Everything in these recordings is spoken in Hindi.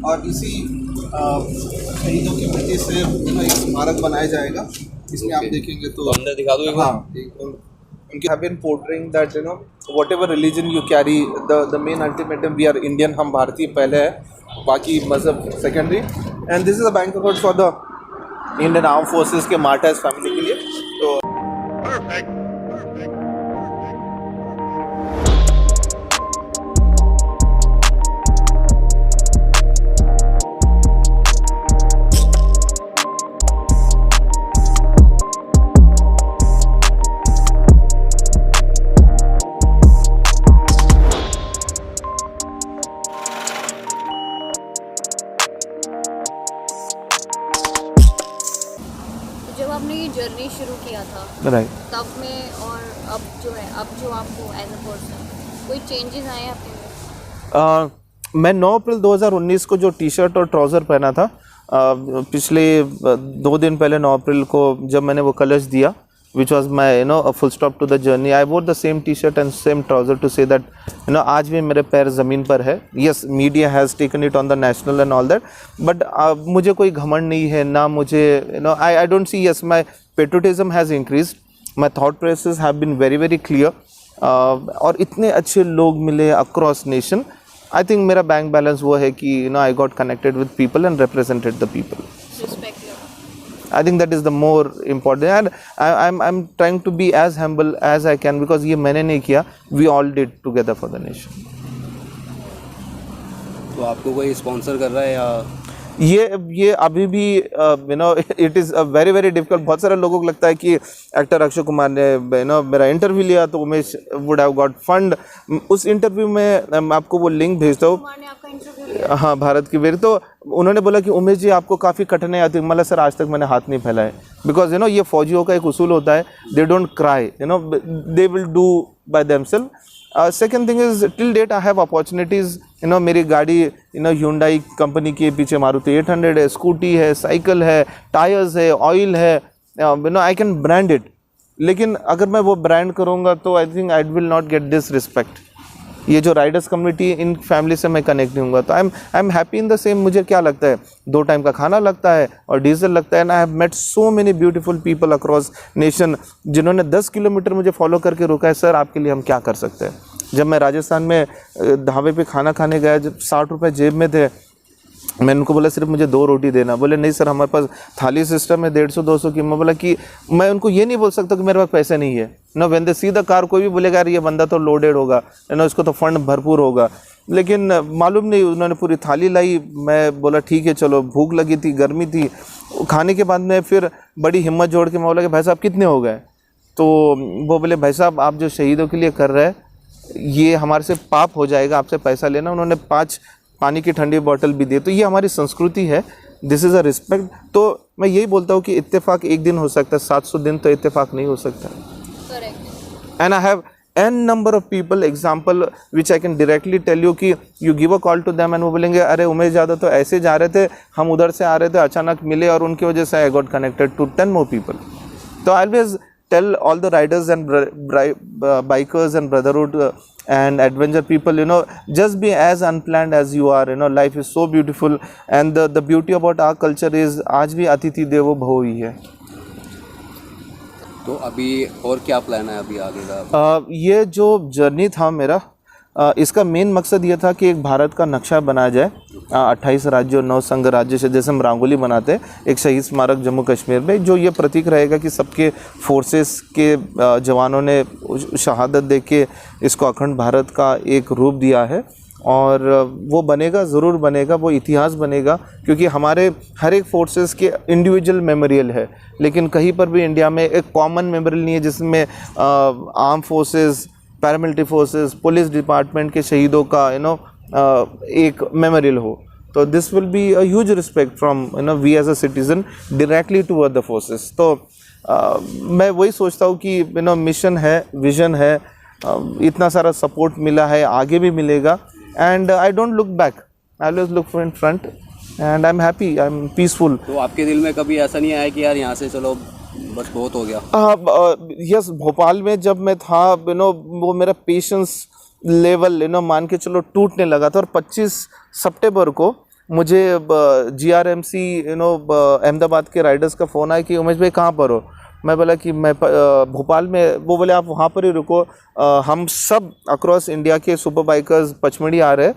और इसी शहीदों की मिट्टी से एक स्मारक बनाया जाएगा। इसमें आप देखेंगे तो अंदर दिखा दो एक बार। हाँ, उनके have been portraying that whatever religion you carry, the main ultimatum we are Indian, हम भारतीय पहले है, बाकी मजहब secondary. And this is a bank account for the Indian arm forces के मार्टर्स फैमिली के लिए। तो जब आपने ये जर्नी शुरू किया था तब में और अब जो आपको एज अ पर्सन कोई चेंजेस आए हैं आपके में? मैं 9 अप्रैल 2019 को जो टी शर्ट और ट्राउज़र पहना था, पिछले 2 दिन पहले 9 अप्रैल को जब मैंने वो कलश दिया, which was my a full stop to the journey, I wore the same t-shirt and same trouser to say that आज भी मेरे पैर ज़मीन पर है। Yes, media has taken it on the national and all that, but मुझे कोई घमंड नहीं है, ना मुझे I don't see, yes, my patriotism has increased, my thought processes have been very very clear, और इतने अच्छे लोग मिले across nation। I think मेरा बैंक बैलेंस वो है कि I got connected with people and represented the people. I think that is the more important, and I'm trying to be as humble as I can, because ये मैंने नहीं किया, we all did together for the nation. तो आपको कोई स्पॉन्सर कर रहा है या ये अभी भी it is very very difficult. बहुत सारे लोगों को लगता है कि एक्टर अक्षय कुमार ने मेरा इंटरव्यू लिया तो Umesh would have got fund. उस इंटरव्यू में मैं आपको वो लिंक भेजता हूँ, हाँ, भारत की वीर। तो उन्होंने बोला कि उमेश जी आपको काफ़ी कठिनाई आती है। मतलब सर आज तक मैंने हाथ नहीं फैलाए, बिकॉज ये फौजियों का एक उसूल होता है, they don't cry, they will do by themselves. Second thing is till date I have opportunities, मेरी गाड़ी Hyundai कंपनी के पीछे मारुति 800 है, स्कूटी है, साइकिल है, टायर्स है, ऑयल है, आई कैन ब्रांड इट। लेकिन अगर मैं वो ब्रांड करूँगा तो I think I will not get this respect. ये जो राइडर्स कम्युनिटी, इन फैमिली से मैं कनेक्ट नहीं होऊंगा। तो I am happy in the same. मुझे क्या लगता है, 2 टाइम का खाना लगता है और डीजल लगता है। And I have met so many beautiful people across nation जिन्होंने 10 किलोमीटर मुझे फॉलो करके रोका है, सर आपके लिए हम क्या कर सकते हैं। जब मैं राजस्थान में ढाबे पे खाना खाने गया, जब 60 रुपये जेब में थे, मैंने उनको बोला सिर्फ मुझे 2 रोटी देना। बोले नहीं सर हमारे पास थाली सिस्टम है 150-200 की। मैं बोला कि मैं उनको ये नहीं बोल सकता कि मेरे पास पैसे नहीं है। When they see the car, कोई भी बोलेगा यार ये बंदा तो लोडेड होगा, इसको तो फंड भरपूर होगा। लेकिन मालूम नहीं, उन्होंने पूरी थाली लाई। मैं बोला ठीक है चलो, भूख लगी थी, गर्मी थी। खाने के बाद में फिर बड़ी हिम्मत जोड़ के मैं बोला कि भाई साहब कितने हो गए। तो वो बोले भाई साहब आप जो शहीदों के लिए कर रहे हैं ये हमारे से पाप हो जाएगा आपसे पैसा लेना। उन्होंने 5 पानी की ठंडी बोतल भी दी। तो ये हमारी संस्कृति है, दिस इज़ अ रिस्पेक्ट। तो मैं यही बोलता हूँ कि इत्तेफाक एक दिन हो सकता है, 700 दिन तो इत्तेफाक नहीं हो सकता। And I have n number of people example which I can directly tell you कि you give a call to them and वो बोलेंगे अरे उमेश यादव तो ऐसे जा रहे थे, हम उधर से आ रहे थे, अचानक मिले और उनकी वजह से I got connected to 10 more people. तो I always tell all the riders and bikers and brotherhood and adventure people, just be as unplanned as you are. Life is so beautiful and the beauty about our culture is आज भी अतिथि देवो भव ही है। तो अभी और क्या प्लान है अभी आगे का? ये जो जर्नी था मेरा, इसका मेन मकसद ये था कि एक भारत का नक्शा बनाया जाए 28 राज्यों 9 संघ राज्य से, जैसे हम रंगोली बनाते हैं, एक शहीद स्मारक जम्मू कश्मीर में, जो ये प्रतीक रहेगा कि सबके फोर्सेस के जवानों ने शहादत दे के इसको अखंड भारत का एक रूप दिया है। और वो बनेगा, ज़रूर बनेगा, वो इतिहास बनेगा, क्योंकि हमारे हर एक फोर्सेस के इंडिविजुअल मेमोरियल है, लेकिन कहीं पर भी इंडिया में एक कॉमन मेमोरियल नहीं है जिसमें arm forces, paramilitary forces, police department के शहीदों का एक मेमोरियल हो। तो this will be a huge respect from we as a citizen directly toward the forces. तो मैं वही सोचता हूँ कि मिशन है, विजन है, इतना सारा सपोर्ट मिला है, आगे भी मिलेगा। And I don't look back, I always look in front end I am happy, I am peaceful. तो आपके दिल में कभी ऐसा नहीं आया कि यार यहाँ से चलो बस बहुत हो गया? यस, भोपाल में जब मैं था वो मेरा पेशेंस लेवल मान के चलो टूटने लगा था। और 25 सितंबर को मुझे GRMC अहमदाबाद के राइडर्स का फ़ोन आया कि उमेश भाई कहाँ पर हो। मैं बोला कि मैं भोपाल में। वो बोले आप वहाँ पर ही रुको, हम सब अक्रॉस इंडिया के सुपर बाइकर्स पचमढ़ी आ रहे हैं,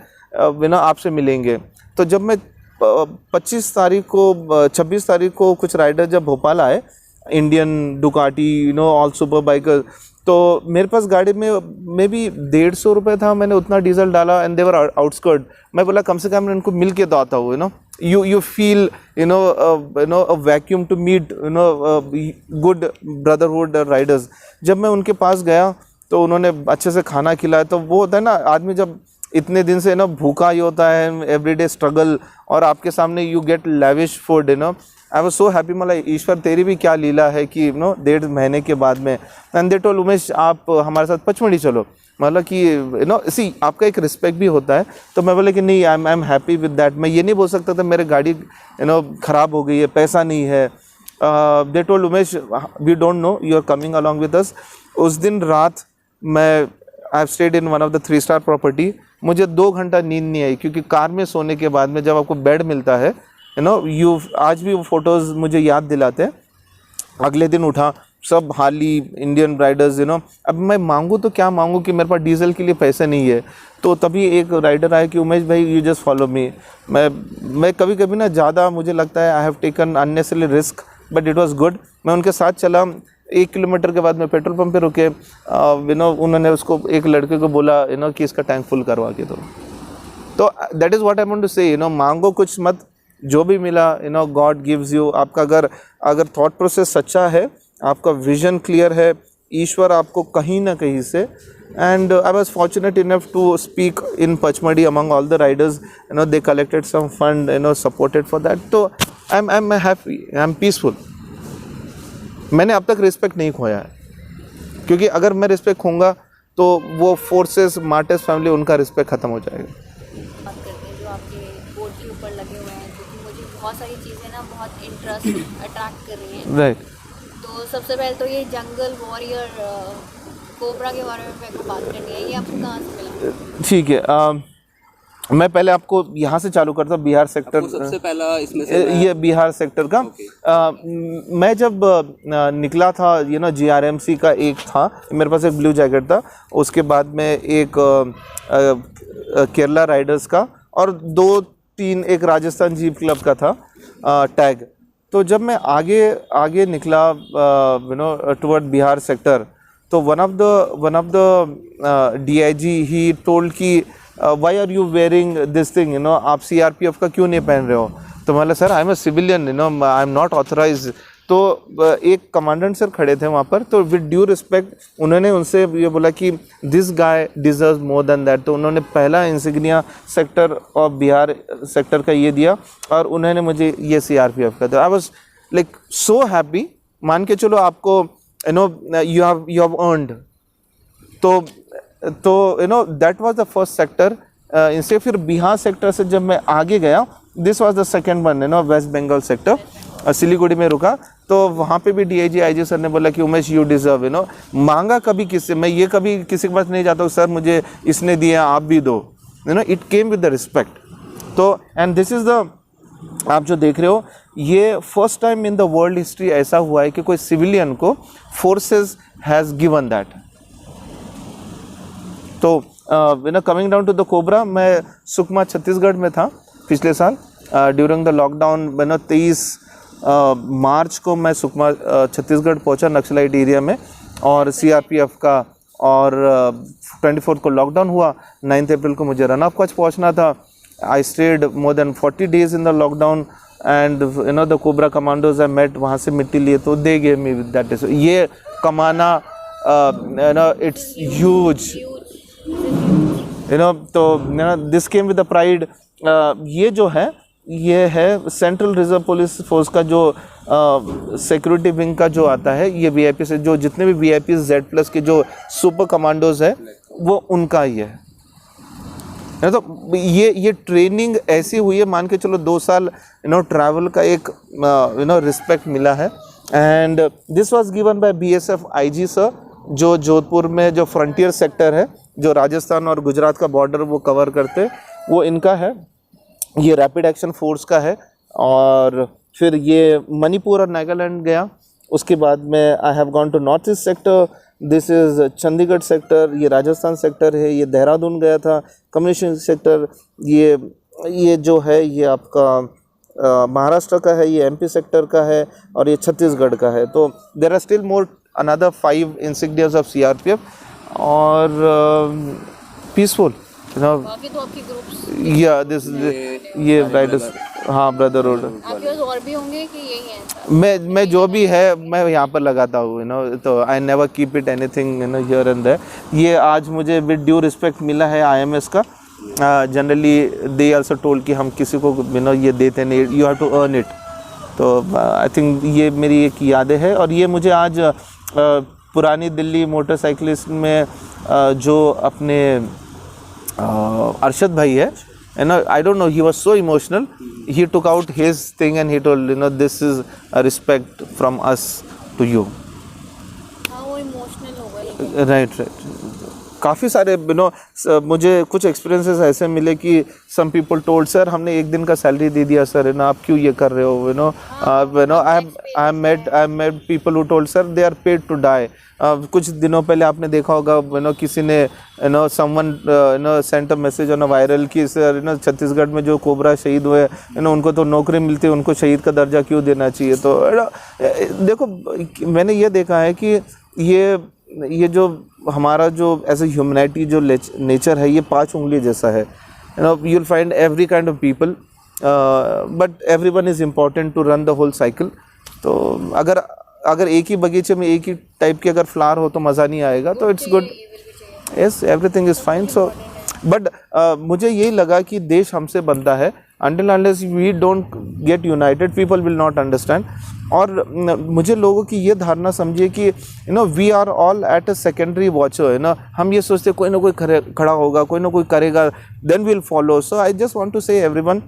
आपसे मिलेंगे। तो जब मैं 26 तारीख को कुछ राइडर जब भोपाल आए, Indian Ducati all super biker, तो मेरे पास गाड़ी में मे भी 150 रुपये था, मैंने उतना डीजल डाला एंड देवर आउटस्कर्ट। मैं बोला कम से कम इनको मिल के तो आता हूँ, you feel a vacuum to meet good brotherhood riders। जब मैं उनके पास गया तो उन्होंने अच्छे से खाना खिलाया। तो वो होता है ना, आदमी जब इतने दिन से भूखा ही होता है, एवरीडे स्ट्रगल, और आपके सामने you get lavish food. I was so happy. मतलब ईश्वर तेरी भी क्या लीला है कि 1.5 महीने के बाद में एंड दे टोल्ड उमेश आप हमारे साथ पचमढ़ी चलो। मतलब कि सी आपका एक रिस्पेक्ट भी होता है। तो मैं बोला कि नहीं, आई एम हैप्पी विद दैट। मैं ये नहीं बोल सकता था मेरी गाड़ी ख़राब हो गई है, पैसा नहीं है। They told Umesh we don't know, you are coming along with us. उस दिन रात मैं I have stayed in one of the 3 star property. मुझे 2 घंटा नींद नहीं आई, क्योंकि कार में सोने के बाद में जब आपको बेड मिलता है आज भी वो फ़ोटोज़ मुझे याद दिलाते हैं। अगले दिन उठा, सब हार्ली इंडियन राइडर्स अब मैं मांगूँ तो क्या मांगूँ कि मेरे पास डीजल के लिए पैसे नहीं है। तो तभी एक राइडर आया कि उमेश भाई यू जस्ट फॉलो मी। मैं कभी कभी ना ज़्यादा मुझे लगता है I have taken unnecessary risk, but it was good. मैं उनके साथ चला। 1 किलोमीटर के बाद मैं पेट्रोल पंप पे रुके। उन्होंने उसको एक लड़के को बोला कि इसका टैंक फुल करवा के दो। तो that is what I want to say, मांगो कुछ मत, जो भी मिला गॉड गिव्स यू। आपका अगर थॉट प्रोसेस सच्चा है, आपका विजन क्लियर है, ईश्वर आपको कहीं ना कहीं से। And I was fortunate enough to speak in Pachmarhi among all the riders. They collected some fund, supported for that. तो I am happy, I am peaceful. मैंने अब तक रिस्पेक्ट नहीं खोया है, क्योंकि अगर मैं रिस्पेक्ट खोऊंगा तो वो फोर्सेस, मार्टिस फैमिली, उनका रिस्पेक्ट ख़त्म हो जाएगा। बात करते हैं जो आपके बोर्ड के ऊपर लगे हुए हैं, क्योंकि मुझे बहुत सारी चीज़ें ना बहुत इंटरेस्ट अट्रैक्ट कर रही हैं। राइट। तो सबसे पहले तो ये जंगल वॉरियर कोबरा के बारे में मेरे को बात करनी है। ये आपको कहाँ से मिला? ठीक है, मैं पहले आपको यहाँ से चालू करता हूँ, बिहार सेक्टर। सबसे पहला इसमें से ये बिहार सेक्टर का। मैं जब निकला था GRMC का एक था, मेरे पास एक ब्लू जैकेट था। उसके बाद में एक केरला राइडर्स का, और 2-3 एक राजस्थान जीप क्लब का था टैग। तो जब मैं आगे निकला टुवर्ड बिहार सेक्टर, तो one of the DIG he told कि why are you wearing this thing, आप CRPF का क्यों नहीं पहन रहे हो? तो मतलब sir I am a civilian, I am not authorise. तो एक कमांडेंट सर खड़े थे वहाँ पर, तो विद ड्यू रिस्पेक्ट उन्होंने उनसे ये बोला कि this guy deserve more than that. तो उन्होंने पहला insignia sector of Bihar sector का ये दिया, और उन्होंने मुझे ये CRPF का दिया। I was like so happy. मान के चलो आपको यू हैव अर्नड। तो that was the first sector. इनसे फिर बिहार सेक्टर से जब मैं आगे गया, this was the second one, West Bengal sector. Siliguri में रुका, तो वहाँ पे भी DIG IG सर ने बोला कि उमेश यू डिज़र्व। मांगा कभी किससे, मैं ये कभी किसी के पास नहीं जाता हूँ सर मुझे इसने दिया आप भी दो। It came with the respect. तो एंड दिस इज़ द, आप जो देख रहे हो, ये first time in the world history ऐसा हुआ है कि कोई सिविलियन को फोर्सेस हैज़ गिवन दैट। तो coming down to the COBRA, मैं सुकमा छत्तीसगढ़ में था पिछले साल ड्यूरिंग द लॉकडाउन। 23 मार्च को मैं सुकमा छत्तीसगढ़ पहुंचा, नक्सलाइट एरिया में, और CRPF का, और 24 को लॉकडाउन हुआ। 9 अप्रैल को मुझे रन ऑफ कच्छ पहुंचना था। I stayed more than 40 days in the lockdown, and the cobra commandos I met, वहाँ से मिट्टी लिए, तो they gave me with that. ये कमाना इट्स ह्यूज, तो this came with the pride. ये जो है, ये है सेंट्रल रिजर्व पुलिस फोर्स का जो सिक्योरिटी विंग का जो आता है, ये VIP से जो जितने भी VIP Z+ के जो सुपर कमांडोज है, वो उनका ही है। तो ये ट्रेनिंग ऐसी हुई है, मान के चलो 2 साल ट्रैवल का एक रिस्पेक्ट मिला है। And this was given by BSF IG sir, जो जोधपुर में जो फ्रंटियर सेक्टर है, जो राजस्थान और गुजरात का बॉर्डर वो कवर करते, वो इनका है। ये रैपिड एक्शन फोर्स का है। और फिर ये मणिपुर और नागालैंड गया। उसके बाद में I have gone to north east sector, this is Chandigarh sector, ये राजस्थान सेक्टर है, ये देहरादून गया था कम्युनिकेशन सेक्टर, ये जो है ये आपका महाराष्ट्र का है, ये एमपी सेक्टर का है और ये छत्तीसगढ़ का है। तो there are still more another 5 insignias of CRPF और पीसफुल बाकी तो आपके ग्रुप्स या दिस ये राइडर्स, हाँ ब्रदरहुड। आपके पास और भी होंगे कि यही है? मैं जो भी है मैं यहाँ पर लगाता हूँ तो I never keep it anything here and there. ये आज मुझे विद ड्यू रिस्पेक्ट मिला है आईएमएस का। जनरली दे आल्सो टोल्ड कि हम किसी को ये देते नहीं, you have to earn it. तो आई थिंक ये मेरी एक यादें है। और ये मुझे आज पुरानी दिल्ली मोटरसाइकिलिस्ट में जो अपने अरशद भाई है, I don't know, he was so emotional. He took out his thing and he told, this is a respect from us to you. हाँ, वो इमोशनल हो गए। Right. काफ़ी सारे मुझे कुछ एक्सपीरियंसेस ऐसे मिले कि some people told सर हमने एक दिन का सैलरी दे दिया सर, आप क्यों ये कर रहे हो? I met people who told sir they are paid to die. कुछ दिनों पहले आपने देखा होगा किसी ने someone sent a message on a viral कि सर छत्तीसगढ़ में जो कोबरा शहीद हुए उनको तो नौकरी मिलती है, उनको शहीद का दर्जा क्यों देना चाहिए? तो देखो मैंने ये देखा है कि ये जो हमारा जो एज ए ह्यूमैनिटी जो नेचर है ये 5 उंगली जैसा है। You will find every kind of people but everyone is important to run the whole cycle. तो अगर एक ही बगीचे में एक ही टाइप के अगर फ्लावर हो तो मज़ा नहीं आएगा। तो it's good, yes everything is fine. So but मुझे यही लगा कि देश हमसे बनता है, until unless we don't get united people will not understand। और मुझे लोगों की ये धारणा समझिए कि we are all at a secondary watcher। हम ये सोचते कोई ना कोई खड़ा होगा, कोई ना कोई करेगा, then we'll follow। So I just want to say everyone,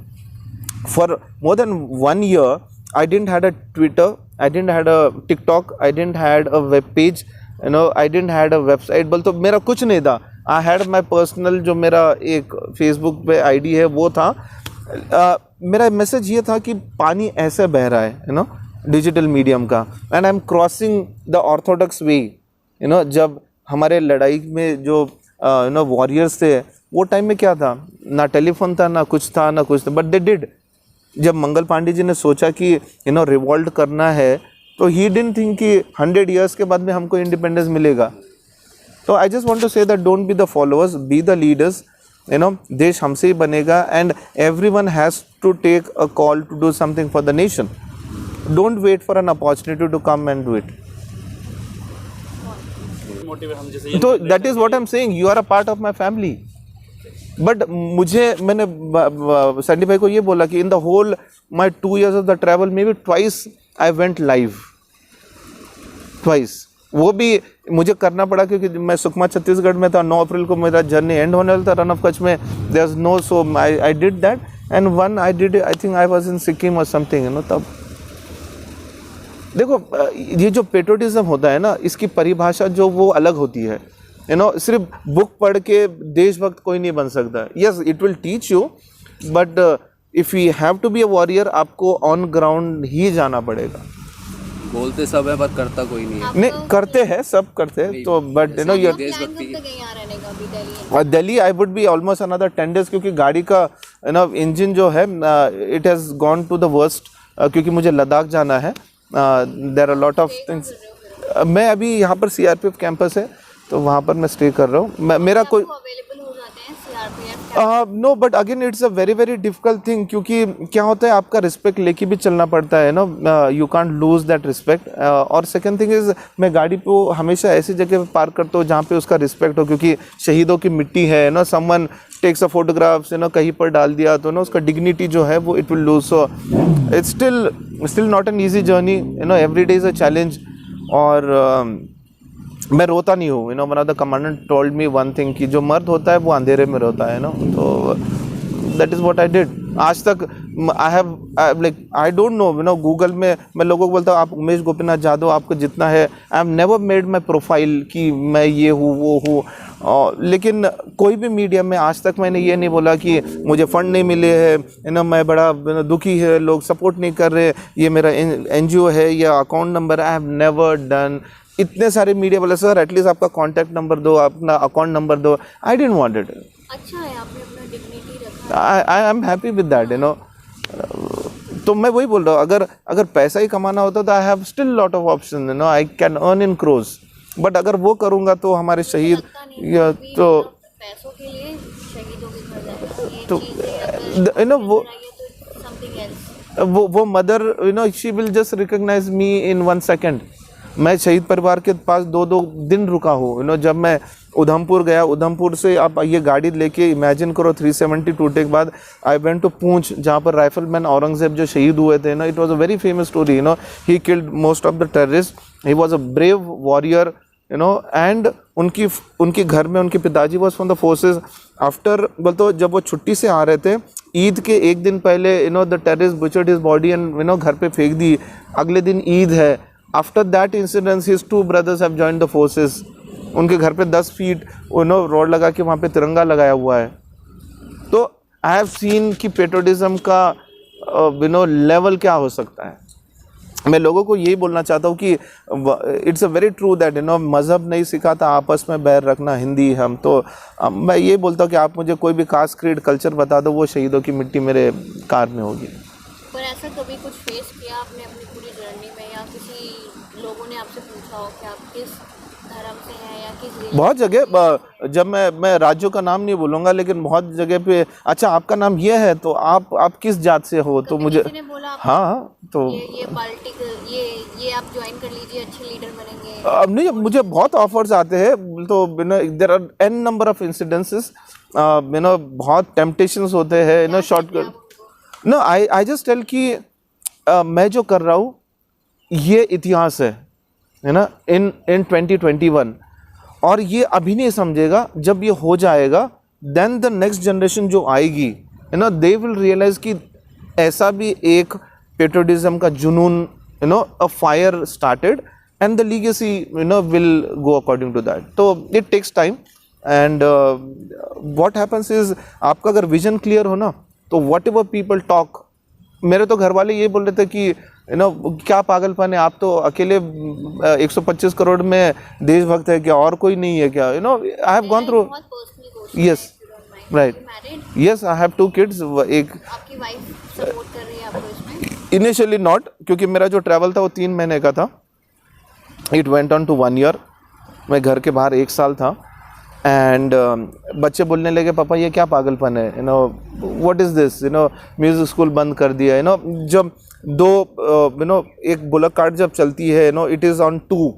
for more than 1 year I didn't had a Twitter, I didn't had a TikTok, I didn't had a web page, I didn't had a website। बोल तो मेरा कुछ नहीं था। I had my personal जो मेरा एक Facebook पे ID है वो था। मेरा मैसेज ये था कि पानी ऐसे बह रहा है डिजिटल मीडियम का, and I am crossing the orthodox way. जब हमारे लड़ाई में जो वॉरियर्स थे वो टाइम में क्या था, ना टेलीफोन था ना कुछ था, बट दे डिड। जब मंगल पांडे जी ने सोचा कि रिवॉल्ट करना है तो ही डिडंट थिंक कि 100 ईयर्स के बाद में हमको इंडिपेंडेंस मिलेगा। तो I just want to say that don't be the followers, be the leaders. देश हमसे ही बनेगा and everyone has to take a call to do something for the nation. Don't wait for an opportunity to come and do it. तो that is what I am saying, you are a part of my family. But मैंने सैंडी भाई को ये बोला कि in the whole my 2 years of the travel may be twice I went live, twice. वो भी मुझे करना पड़ा क्योंकि मैं सुकमा छत्तीसगढ़ में था। 9 अप्रैल को मेरा जर्नी एंड होने वाला था रन ऑफ कच्छ में। There is no, so I did that and one I did, I think I was in Sikkim और समथिंग तब। देखो ये जो पेट्रोटिज्म होता है ना, इसकी परिभाषा जो वो अलग होती है। सिर्फ बुक पढ़ के देशभक्त कोई नहीं बन सकता। Yes it will teach you, but if you have to be a warrior आपको ऑन ग्राउंड ही जाना पड़ेगा। बोलते सब है पर करता कोई नहीं है। नहीं करते हैं, सब करते हैं तो, but Delhi I would be almost another 10 days क्योंकि गाड़ी का इंजन जो है it has gone to the worst, क्योंकि मुझे लद्दाख जाना है। There are lot of things. मैं अभी यहाँ पर सीआरपीएफ कैंपस है तो वहाँ पर मैं स्टे कर रहा हूँ। मेरा कोई no, but again it's a very very difficult thing, क्योंकि क्या होता है आपका रिस्पेक्ट लेके भी चलना पड़ता है you can't lose that respect. और सेकंड थिंग इज़ मैं गाड़ी को हमेशा ऐसी जगह पे पार्क करता हूँ जहाँ पे उसका रिस्पेक्ट हो, क्योंकि शहीदों की मिट्टी है समवन टेक्स अ फोटोग्राफ्स कहीं पर डाल दिया तो उसका डिग्निटी जो है वो it will lose. So it's still not an easy journey, every day is a challenge. और मैं रोता नहीं हूँ। One of the commandant told me one thing कि जो मर्द होता है वो अंधेरे में रोता है तो that is what I did. आज तक आई डोंट नो गूगल में मैं लोगों को बोलता हूँ आप उमेश गोपीनाथ जाधव आपको जितना है, I have never made my profile कि मैं ये हूँ वो हूँ। लेकिन कोई भी मीडिया में आज तक मैंने ये नहीं बोला कि मुझे फंड नहीं मिले हैं, मैं बड़ा दुखी है, लोग सपोर्ट नहीं कर रहे, ये मेरा NGO है या account number, I have never done. इतने सारे मीडिया बोले सर एटलीस्ट आपका कॉन्टैक्ट नंबर दो, अपना अकाउंट नंबर दो, आई डिडंट वांट इट। अच्छा है आपने अपना डिग्निटी रखा। आई एम हैप्पी विद दैट तो मैं वही बोल रहा हूँ, अगर पैसा ही कमाना होता तो I have still lot of option, I can earn in crores, but अगर वो करूँगा तो हमारे शहीद या तो पैसों के लिए शहीदों के घर जाएगा, वो mother she will just recognise me in 1 second. मैं शहीद परिवार के पास 2 दिन रुका हूँ, जब मैं उधमपुर गया, उधमपुर से आप ये गाड़ी लेके इमेजिन करो 370 टूटने के बाद आई वेंट टू पूंछ, जहाँ पर राइफलमैन औरंगजेब जो शहीद हुए थे it was a very famous story, he killed most of the terrorist, he was a brave warrior and उनके घर में उनके पिताजी was from the forces. After बोलते जब वो छुट्टी से आ रहे थे, ईद के 1 दिन पहले the terrorist butchered his body and घर पे फेंक दी, अगले दिन ईद है। After that incident his 2 brothers have joined the forces, उनके घर पे 10 फीट रोड लगा के वहाँ पे तिरंगा लगाया हुआ है। तो आई हैव सीन कि पेट्रोटिज्म का लेवल क्या हो सकता है। मैं लोगों को यही बोलना चाहता हूँ कि it's a very true that मज़हब नहीं सिखाता आपस में बैर रखना, हिंदी हम तो मैं ये बोलता हूँ कि आप मुझे कोई भी कास्ट क्रीड कल्चर बता दो, वो शहीदों की मिट्टी मेरे कार में होगी। पर ऐसा कभी कुछ फेस किया आपने अपनी पूरी जर्नी में, या किसी लोगों ने आपसे पूछा हो कि आप किस धर्म से हैं या किस रिलीजन? बहुत जगह, जब मैं राज्यों का नाम नहीं बोलूँगा, लेकिन बहुत जगह पे अच्छा आपका नाम ये है तो आप किस जात से हो, तो मुझे हाँ तो ये पॉलिटिकल ये आप ज्वाइन कर लीजिए, अच्छे लीडर बनेंगे। अब नहीं, मुझे बहुत ऑफर्स आते हैं, तो there are n number of incidences, बहुत टेम्पटेशंस होते हैं shortcut. No I just tell कि मैं जो कर रहा हूँ ये इतिहास है ना, इन 2021, और ये अभी नहीं समझेगा, जब ये हो जाएगा देन द नेक्स्ट जनरेशन जो आएगी दे विल रियलाइज कि ऐसा भी एक पेट्रोटिज्म का जुनून a fire started and the legacy will go according to that. तो it takes time and what happens is, आपका अगर विजन क्लियर हो ना तो व्हाट एवर पीपल टॉक, मेरे तो घर वाले ये बोल रहे थे कि क्या पागलपन है, आप तो अकेले 125 करोड़ में देशभक्त है क्या, और कोई नहीं है क्या, आई have gone through. Yes right, yes I have 2 kids। एक आपकी वाइफ सपोर्ट कर रही है आपको इसमें? इनिशियली नॉट, क्योंकि मेरा जो ट्रैवल था वो 3 महीने का था, it went on to 1 year, मैं घर के बाहर 1 साल था एंड बच्चे बोलने लगे पापा ये क्या पागलपन है, what is this, music school बंद कर दिया, जब 2 एक बुलक कार्ट जब चलती है इट इज़ ऑन 2,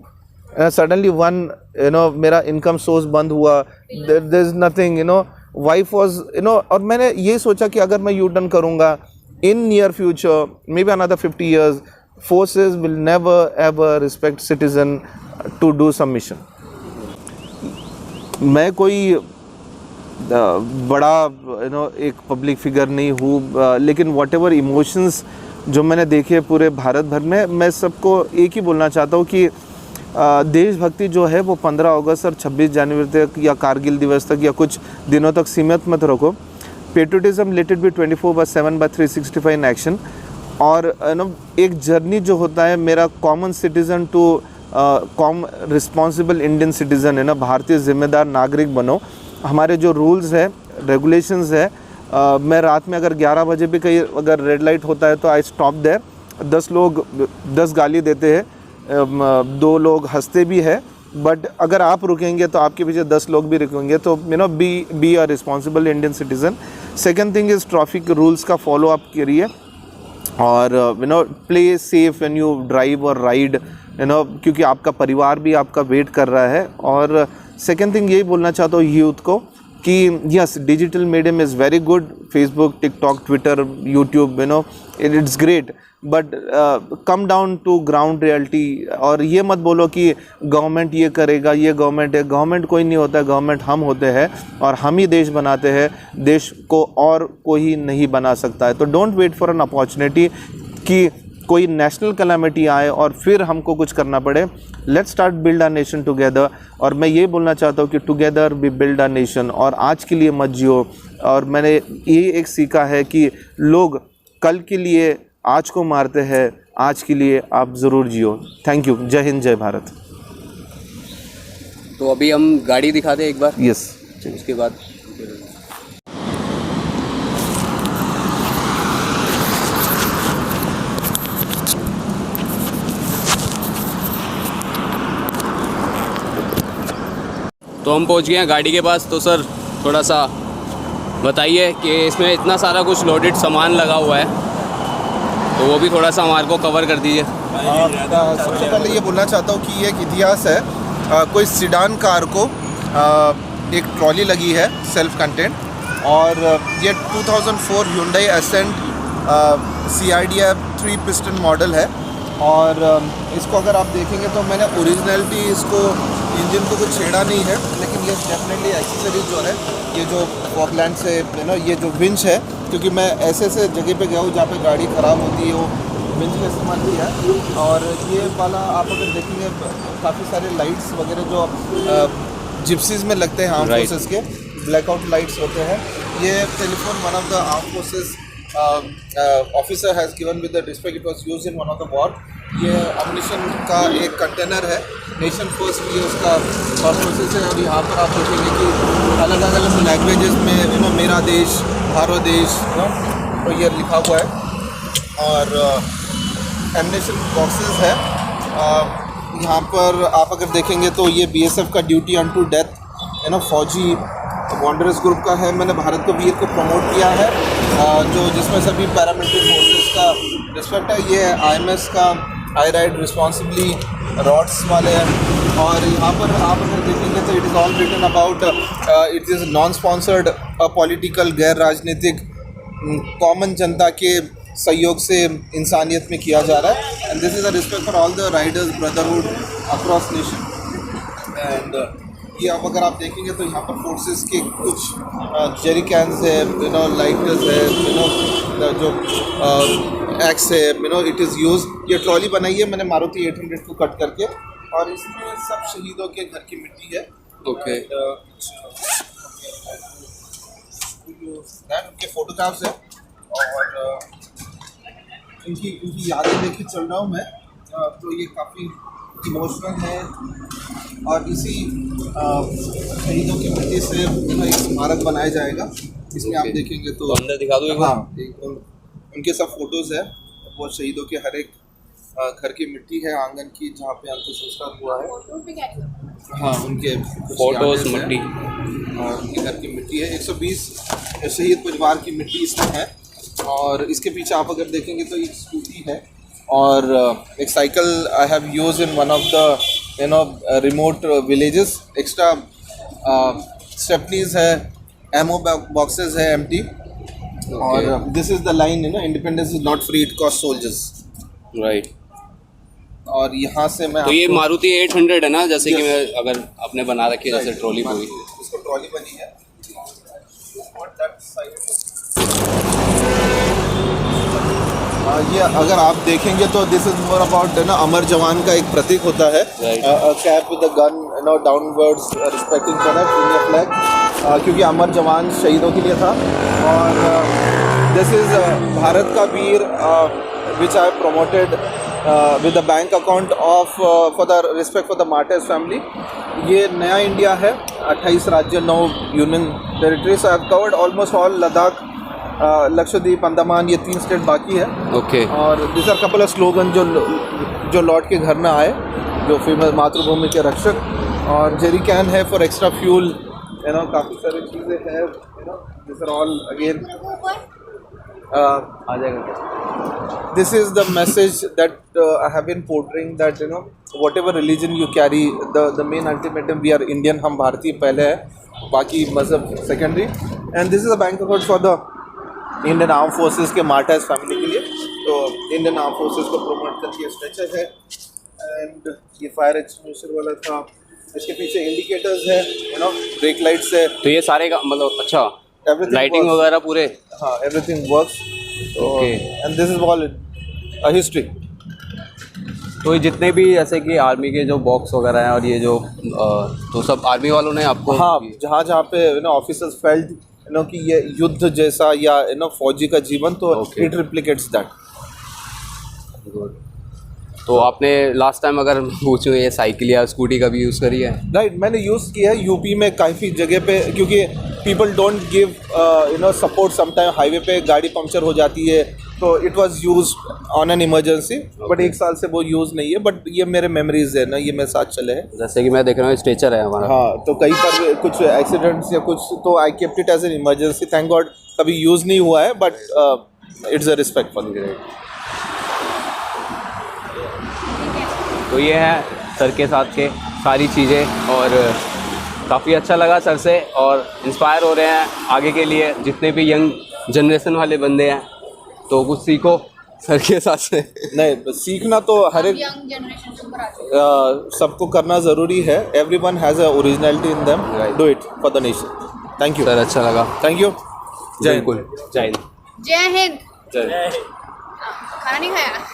सडनली 1 मेरा इनकम सोर्स बंद हुआ, there is nothing, wife was और मैंने ये सोचा कि अगर मैं यू टर्न करूँगा in near future may be another 50 years, forces will never ever respect citizen to do some mission। मैं कोई बड़ा एक पब्लिक फिगर नहीं हूँ, लेकिन वॉट एवर इमोशंस जो मैंने देखे पूरे भारत भर में, मैं सबको एक ही बोलना चाहता हूँ कि देशभक्ति जो है वो 15 अगस्त और 26 जनवरी तक या कारगिल दिवस तक या कुछ दिनों तक सीमित मत रखो। Patriotism let it be 24/7/365 in action. और एक जर्नी जो होता है मेरा common citizen to responsible Indian citizen है ना, भारतीय जिम्मेदार नागरिक बनो। हमारे जो रूल्स है रेगुलेशंस है, मैं रात में अगर 11 बजे भी कहीं अगर रेड लाइट होता है तो आई स्टॉप देयर। 10 लोग 10 गाली देते हैं, 2 लोग हंसते भी है, बट अगर आप रुकेंगे तो आपके पीछे 10 लोग भी रुकेंगे। तो be a responsible Indian citizen. Second thing is traffic rules का फॉलो अप करिए और play safe when you drive और राइड, क्योंकि आपका परिवार भी आपका वेट कर रहा है। और सेकेंड थिंग यही बोलना चाहता हूँ यूथ को कि yes, digital medium is very good, Facebook, TikTok, Twitter, YouTube, it's great, but come down to ground reality. और ये मत बोलो कि गवर्नमेंट ये करेगा, ये गवर्नमेंट है, गवर्नमेंट कोई नहीं होता है, गवर्नमेंट हम होते हैं और हम ही देश बनाते हैं, देश को और कोई नहीं बना सकता है। तो don't wait for an opportunity कि कोई नेशनल कैलामिटी आए और फिर हमको कुछ करना पड़े। Let's start build a nation together. और मैं ये बोलना चाहता हूँ कि together we build a nation, और आज के लिए मत जियो। और मैंने ये एक सीखा है कि लोग कल के लिए आज को मारते हैं, आज के लिए आप ज़रूर जियो। Thank you. जय हिंद, जय भारत। तो अभी हम गाड़ी दिखाते हैं एक बार। यस, उसके बाद तो हम पहुंच गए हैं गाड़ी के पास। तो सर थोड़ा सा बताइए कि इसमें इतना सारा कुछ लोडेड सामान लगा हुआ है, तो वो भी थोड़ा सा हमारे को कवर कर दीजिए। सबसे पहले ये बोलना चाहता हूँ कि ये एक इतिहास है। कोई सिडान कार को एक ट्रॉली लगी है सेल्फ कंटेंट, और ये 2004 Hyundai Ascent CRDF 3 piston model है। और इसको अगर आप देखेंगे तो मैंने ओरिजिनलिटी इसको इंजन को कुछ छेड़ा नहीं है, लेकिन ये डेफिनेटली एक्सेसरीज जो है, ये जो फॉकलैंड से ये जो विंच है, क्योंकि मैं ऐसे जगह पे गया हूँ जहाँ पे गाड़ी ख़राब होती है, वो विंच का इस्तेमाल किया है। और ये वाला आप अगर देखेंगे काफ़ी सारे लाइट्स वगैरह जो जिप्सीज़ में लगते हैं आर्म फोर्सेस के, ब्लैकआउट लाइट्स होते हैं। ये telephone one of the arm forces officer has given with the respect, it was used in one of the war. ये अम्युनिशन का एक कंटेनर है, नेशन फर्स्ट ये उसका प्रोसेस है। और यहाँ पर आप देखेंगे कि अलग अलग लैंग्वेजेस में मेरा देश, भारत देश, तो ये लिखा हुआ है। और एम्युनिशन बॉक्सेस है। यहाँ पर आप अगर देखेंगे तो ये BSF का ड्यूटी अनटू डेथ फौजी वॉन्डरस ग्रुप का है। मैंने भारत को वीर को प्रमोट किया है, जो जिसमें सभी पैरामिलिट्री फोर्सेस का रिस्पेक्ट है। ये IMS का आई राइड रिस्पॉन्सिबली रॉड्स वाले हैं। और यहाँ पर आप अगर देखेंगे तो it is all written about it is non sponsored political, गैर राजनीतिक, कॉमन जनता के सहयोग से इंसानियत में किया जा रहा है। And this is a respect for all the Riders brotherhood across nation. And ये अब अगर आप देखेंगे तो यहाँ पर फोर्सेस के कुछ जेरी कैंस है, लाइटर्स है, जो एक्स है, इट इज़ यूज। ये ट्रॉली बनाई है मैंने मारुति 800 को कट करके, और इसमें सब शहीदों के घर की मिट्टी है। ओके। उनके फोटोग्राफ्स है, और इनकी यादें लेके चल रहा हूँ मैं। तो ये काफ़ी इमोशनल है, और इसी शहीदों की मिट्टी से एक स्मारक बनाया जाएगा। इसमें आप देखेंगे तो अंदर दिखा दो। हाँ, उनके सब फोटोज़ है। वो शहीदों के हर एक घर की मिट्टी है, आंगन की, जहाँ पे अंतिम संस्कार हुआ है। हाँ, उनके फोटोज मिट्टी, उनके घर की मिट्टी है। 120 शहीद परिवार की मिट्टी इसमें है। और इसके पीछे आप अगर देखेंगे तो एक स्कूटी है, और एक cycle I have use in one of the remote villages. Extra stepneys है, एमओ बॉक्सेस है एम्प्टी। और this is the line, independence is not free, it cost soldiers. Right. और यहाँ से मैं तो ये मारुति 800 है ना, जैसे कि मैं अगर आपने बना रखी है, जैसे ट्रॉली पूरी, इसको ट्रॉली बनी है। ये अगर आप देखेंगे तो दिस इज मोर अबाउट अमर जवान का एक प्रतीक होता है, cap with the gun downwards respecting India flag, क्योंकि अमर जवान शहीदों के लिए था। और दिस इज भारत का वीर which I promoted with the bank account of for the respect for the martyrs family. ये नया इंडिया है, 28 राज्य, 9 union territories. I have covered almost all Ladakh, Lakshadweep, Andaman, ये 3 स्टेट बाकी है। ओके। और this are couple of slogan जो लौट के घर ना आए, जो फेमस मातृभूमि के रक्षक। और जेरी कैन है फॉर एक्स्ट्रा फ्यूल, काफ़ी सारी चीज़ें हैं, दिस आर ऑल अगेन आ जाएगा। This is the message that I have been portraying, that whatever religion you carry, the main ultimatum, we are Indian, हम भारतीय पहले है, बाकी मजहब secondary. And this is a bank account for the Indian arm forces के मार्टायर्स फैमिली के लिए। तो इंडियन आर्म फोर्सेस को प्रमोट करके ये स्ट्रेचर है। एंड ये फायर एक्सटिंग्विशर वाला था। इसके पीछे इंडिकेटर्स है, यू नो, ब्रेक लाइट्स है। तो ये सारे का मतलब अच्छा Everything लाइटिंग works. वगैरह पूरे। हाँ, everything works. Okay. And this is all a history. तो ये जितने भी जैसे कि आर्मी के जो बॉक्स वगैरह हैं और ये जो तो सब आर्मी वालों ने आपको हाँ, जहाँ जहाँ पे you know officers felt you know कि ये युद्ध जैसा या यू नो फौजी का जीवन, तो Okay. It replicates that. तो आपने लास्ट टाइम अगर पूछूं ये साइकिल या स्कूटी का भी यूज़ करी है? राइट, मैंने यूज़ किया है यूपी में काफ़ी जगह पे, क्योंकि people don't give you know support. Sometime highway पे गाड़ी पंक्चर हो जाती है, तो it was use on an emergency. But 1 साल से वो यूज़ नहीं है, बट ये मेरे मेमोरीज है ना, ये मेरे साथ चले हैं। जैसे कि मैं देख रहा हूँ स्ट्रेचर है हमारा। हाँ, तो कहीं पर कुछ एक्सीडेंट्स या कुछ, तो I kept it as an emergency. Thank God कभी यूज़ नहीं हुआ है, but it's a respect for great. तो ये है सर के साथ के सारी चीज़ें, और काफ़ी अच्छा लगा सर से, और इंस्पायर हो रहे हैं आगे के लिए। जितने भी यंग जनरेशन वाले बंदे हैं तो कुछ सीखो सर के साथ से। नहीं, सीखना तो हर एक यंग जनरेशन के ऊपर आते सबको करना ज़रूरी है। Everyone has a originality in them. Do it for the nation. Thank you sir, अच्छा लगा। Thank you. जय हिंद। बिल्कुल, जय हिंद। जय हिंद। जय हिंद। खाना नहीं खाया?